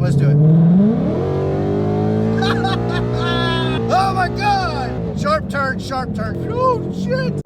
let's do it. Oh my God! Sharp turn, sharp turn. Oh shit!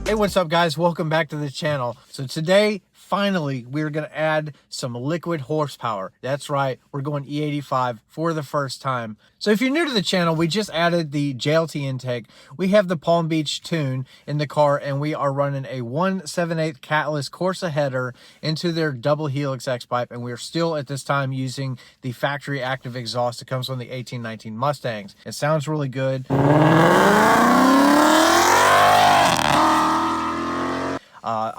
Hey, what's up guys? Welcome back to the channel. So today, finally, we're gonna add some liquid horsepower. That's right, we're going E85 for the first time. So if you're new to the channel, we just added the JLT intake. We have the Palm Beach tune in the car, and we are running a 1/7/8 catless Corsa header into their double helix X pipe, and we're still at this time using the factory active exhaust that comes on the 1819 Mustangs. It sounds really good.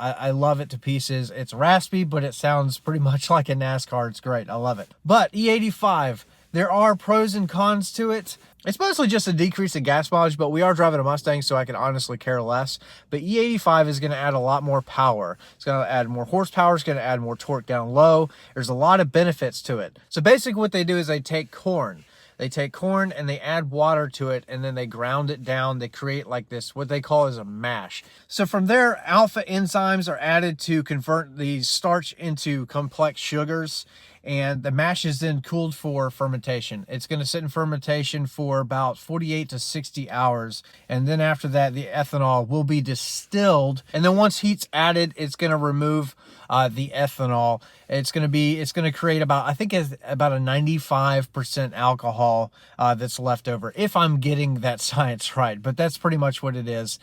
I love it to pieces. It's raspy, but it sounds pretty much like a NASCAR. It's great. I love it. But E85, there are pros and cons to it. It's mostly just a decrease in gas mileage, but we are driving a Mustang, so I can honestly care less. But E85 is going to add a lot more power. It's going to add more horsepower. It's going to add more torque down low. There's a lot of benefits to it. So basically what they do is they take corn. They take corn and they add water to it, and then they ground it down. They create like this, what they call is a mash. So from there, alpha enzymes are added to convert the starch into complex sugars, and the mash is then cooled for fermentation. It's going to sit in fermentation for about 48 to 60 hours. And then after that, the ethanol will be distilled. And then once heat's added, it's going to remove the ethanol. It's going to create about, I think it's about a 95% alcohol that's left over, if I'm getting that science right, but that's pretty much what it is.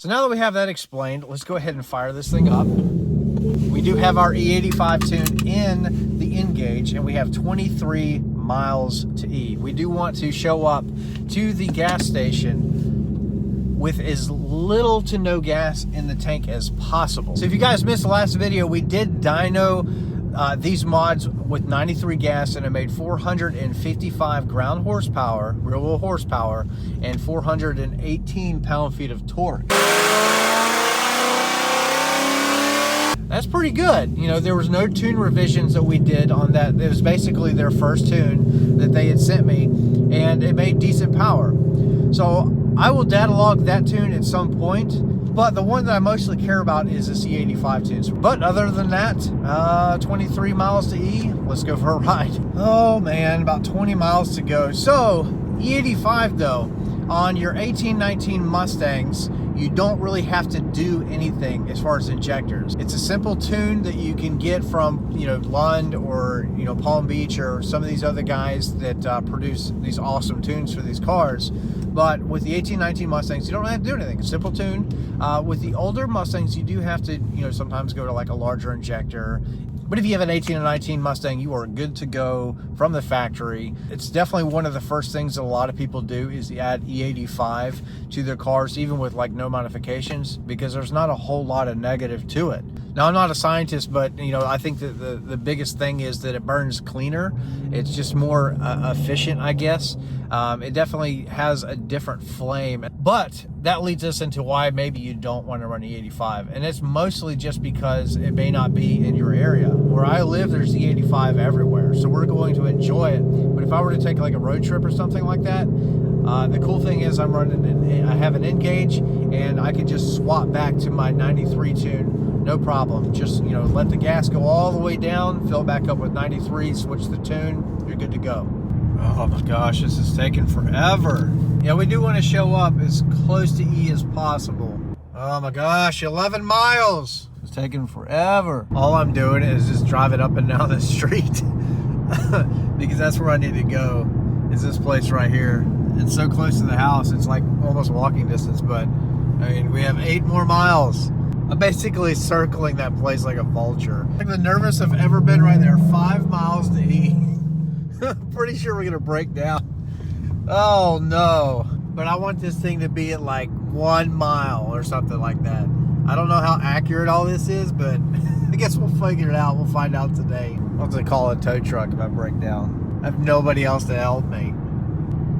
So now that we have that explained, let's go ahead and fire this thing up. We do have our E85 tune in the N-Gauge, and we have 23 miles to E. We do want to show up to the gas station with as little to no gas in the tank as possible. So if you guys missed the last video, we did dyno these mods with 93 gas, and it made 455 ground horsepower, real world horsepower, and 418 pound-feet of torque. That's pretty good. You know, there was no tune revisions that we did on that. It was basically their first tune that they had sent me, and it made decent power. So I will data log that tune at some point, but the one that I mostly care about is this E85 tunes. But other than that, 23 miles to E, let's go for a ride. Oh man, about 20 miles to go. So E85 though, on your 1819 Mustangs, you don't really have to do anything as far as injectors. It's a simple tune that you can get from, you know, Lund or, you know, Palm Beach or some of these other guys that produce these awesome tunes for these cars. But with the 1819 Mustangs, you don't have to do anything. A simple tune. With the older Mustangs, you do have to, you know, sometimes go to like a larger injector. But if you have an 18 and 19 Mustang, you are good to go from the factory. It's definitely one of the first things that a lot of people do is add E85 to their cars, even with like no modifications, because there's not a whole lot of negative to it. Now, I'm not a scientist, but you know, I think that the biggest thing is that it burns cleaner. It's just more efficient, I guess. It definitely has a different flame, but that leads us into why maybe you don't want to run E85, and it's mostly just because it may not be in your area. Where I live, there's E85 everywhere, so we're going to enjoy it. But if I were to take like a road trip or something like that, the cool thing is I have an N-Gauge, and I can just swap back to my 93 tune, no problem. Just, you know, let the gas go all the way down, fill back up with 93, switch the tune, you're good to go. Oh my gosh, this is taking forever. Yeah, we do want to show up as close to E as possible. Oh my gosh, 11 miles. It's taking forever. All I'm doing is just driving up and down the street because that's where I need to go, is this place right here. It's so close to the house, it's like almost walking distance, but I mean, we have 8 more miles. I'm basically circling that place like a vulture. Like the nervous I've ever been right there. 5 miles to E. Pretty sure we're gonna break down. Oh no. But I want this thing to be at like 1 mile or something like that. I don't know how accurate all this is, but I guess we'll figure it out. We'll find out today. I'll have to call a tow truck if I break down. I have nobody else to help me.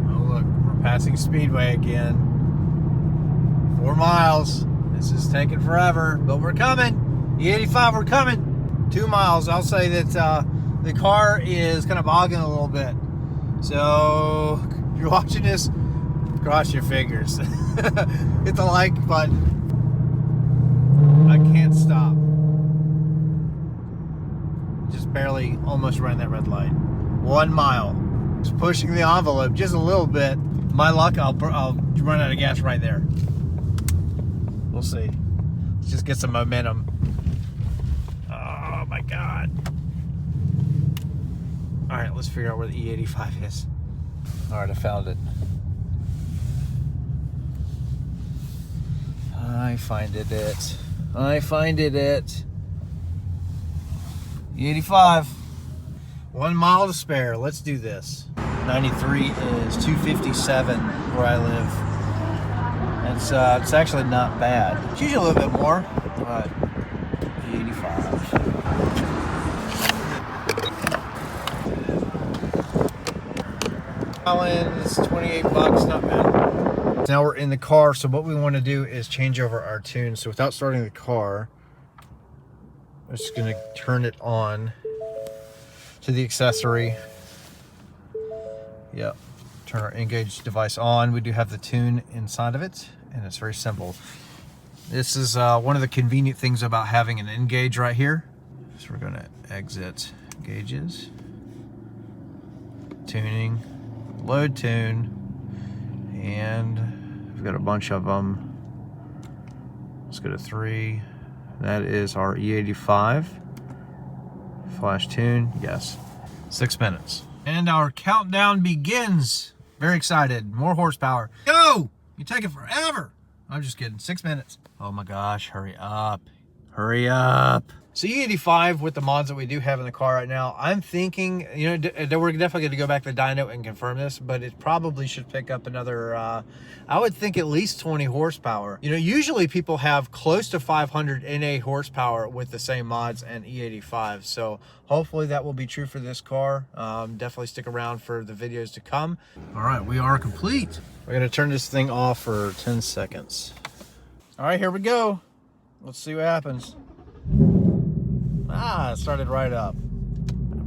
Oh look, we're passing Speedway again. 4 miles. This is taking forever, but we're coming. E85, we're coming. 2 miles. I'll say that the car is kind of bogging a little bit. So if you're watching this, cross your fingers. Hit the like button. I almost ran that red light. 1 mile. Just pushing the envelope just a little bit. My luck, I'll run out of gas right there. We'll see. Let's just get some momentum. Oh my God. All right, let's figure out where the E85 is. All right, I found it. I finded it. E85. 1 mile to spare. Let's do this. 93 is 257 where I live. It's actually not bad. It's usually a little bit more, but E85. It's 28 bucks, not bad. Now we're in the car, so what we want to do is change over our tune. So without starting the car, I'm just going to turn it on to the accessory. Yep. Turn our Engage device on. We do have the tune inside of it, and it's very simple. This is one of the convenient things about having an Engage right here. So we're going to exit gauges, tuning, load tune, and we've got a bunch of them. Let's go to 3. That is our E85. Flash tune, yes. 6 minutes. And our countdown begins. Very excited. More horsepower. Go! You take it forever. I'm just kidding. 6 minutes. Oh my gosh, hurry up. Hurry up. So E85 with the mods that we do have in the car right now, I'm thinking, you know, we're definitely going to go back to the dyno and confirm this, but it probably should pick up another, I would think at least 20 horsepower. You know, usually people have close to 500 NA horsepower with the same mods and E85. So hopefully that will be true for this car. Definitely stick around for the videos to come. All right, we are complete. We're going to turn this thing off for 10 seconds. All right, here we go. Let's see what happens. It started right up.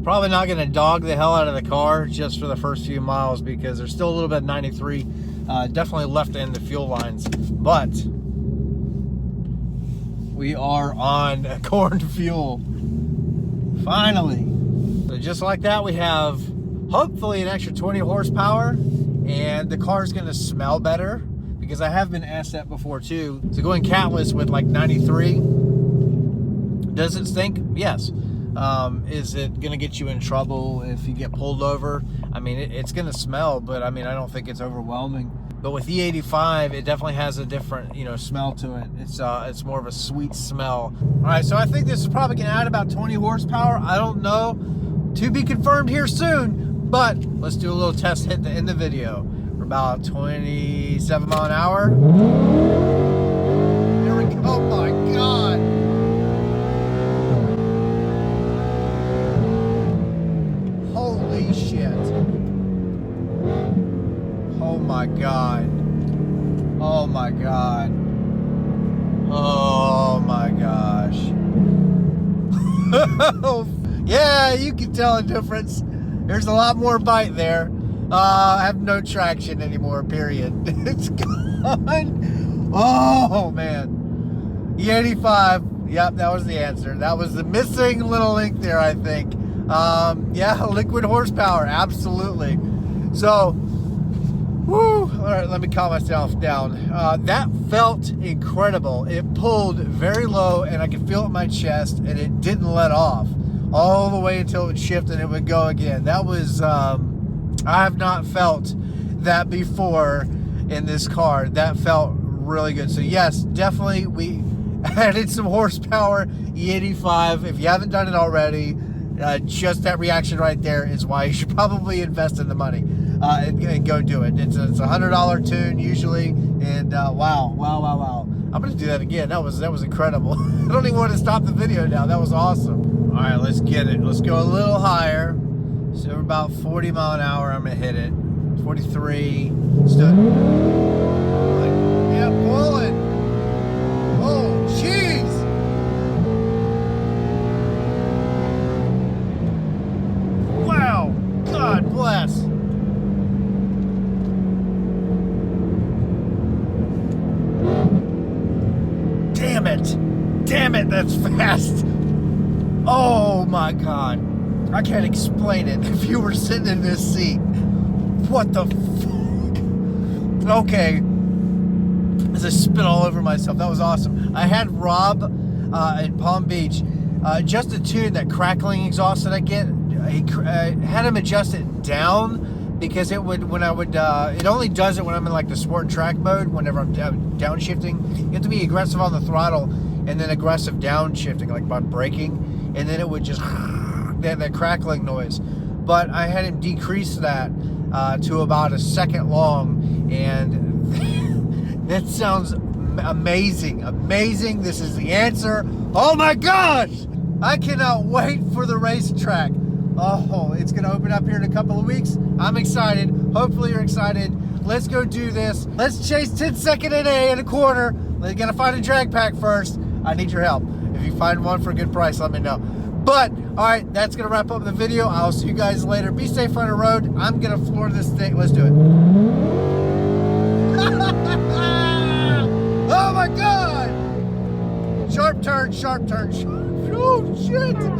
Probably not going to dog the hell out of the car just for the first few miles because there's still a little bit of 93 definitely left in the fuel lines, but we are on corn fuel finally. So just like that, we have hopefully an extra 20 horsepower, and the car is going to smell better because I have been asked that before too. So going catless with like 93, does it stink? Yes. Is it going to get you in trouble if you get pulled over? I mean, it's going to smell, but I mean, I don't think it's overwhelming. But with E85, it definitely has a different, you know, smell to it. It's more of a sweet smell. All right, so I think this is probably going to add about 20 horsepower. I don't know. To be confirmed here soon, but let's do a little test hit in the video. We're about 27 mile an hour. Here we go. Oh my God. Holy shit. Oh my God. Oh my God. Oh my gosh. Yeah, you can tell a difference. There's a lot more bite there. I have no traction anymore, period. It's gone. Oh man. E85. Yep, that was the answer. That was the missing little link there, I think. Yeah, liquid horsepower, absolutely. So, woo, all right, let me calm myself down. That felt incredible. It pulled very low, and I could feel it in my chest, and it didn't let off all the way until it would shift and it would go again. That was, I have not felt that before in this car. That felt really good. So yes, definitely we added some horsepower, E85. If you haven't done it already, just that reaction right there is why you should probably invest in the money and go do it. It's a $100 tune usually, and wow. I'm gonna do that again. That was incredible. I don't even want to stop the video now. That was awesome. All right, let's get it. Let's go a little higher. So we're about 40 mile an hour. I'm gonna hit it. 43. Stood. Yeah, pulling. Oh, jeez. Wow. God bless. Damn it, that's fast. Oh my God. I can't explain it if you were sitting in this seat. What the fuck? Okay. As I spit all over myself. That was awesome. I had Rob in Palm Beach just to tune that crackling exhaust that I get. He had him adjust it down because it would, when I would, it only does it when I'm in like the sport and track mode, whenever I'm downshifting. You have to be aggressive on the throttle and then aggressive downshifting, like by braking, and then it would just that crackling noise. But I had him decrease that to about a second long, and that sounds amazing. Amazing. This is the answer. Oh my gosh! I cannot wait for the racetrack. Oh, it's going to open up here in a couple of weeks. I'm excited. Hopefully you're excited. Let's go do this. Let's chase 10-second NA in a corner. We got to find a drag pack first. I need your help. If you find one for a good price, let me know. But, all right, that's going to wrap up the video. I'll see you guys later. Be safe on the road. I'm going to floor this thing. Let's do it. Oh, my God. Sharp turn, sharp turn. Oh, shit.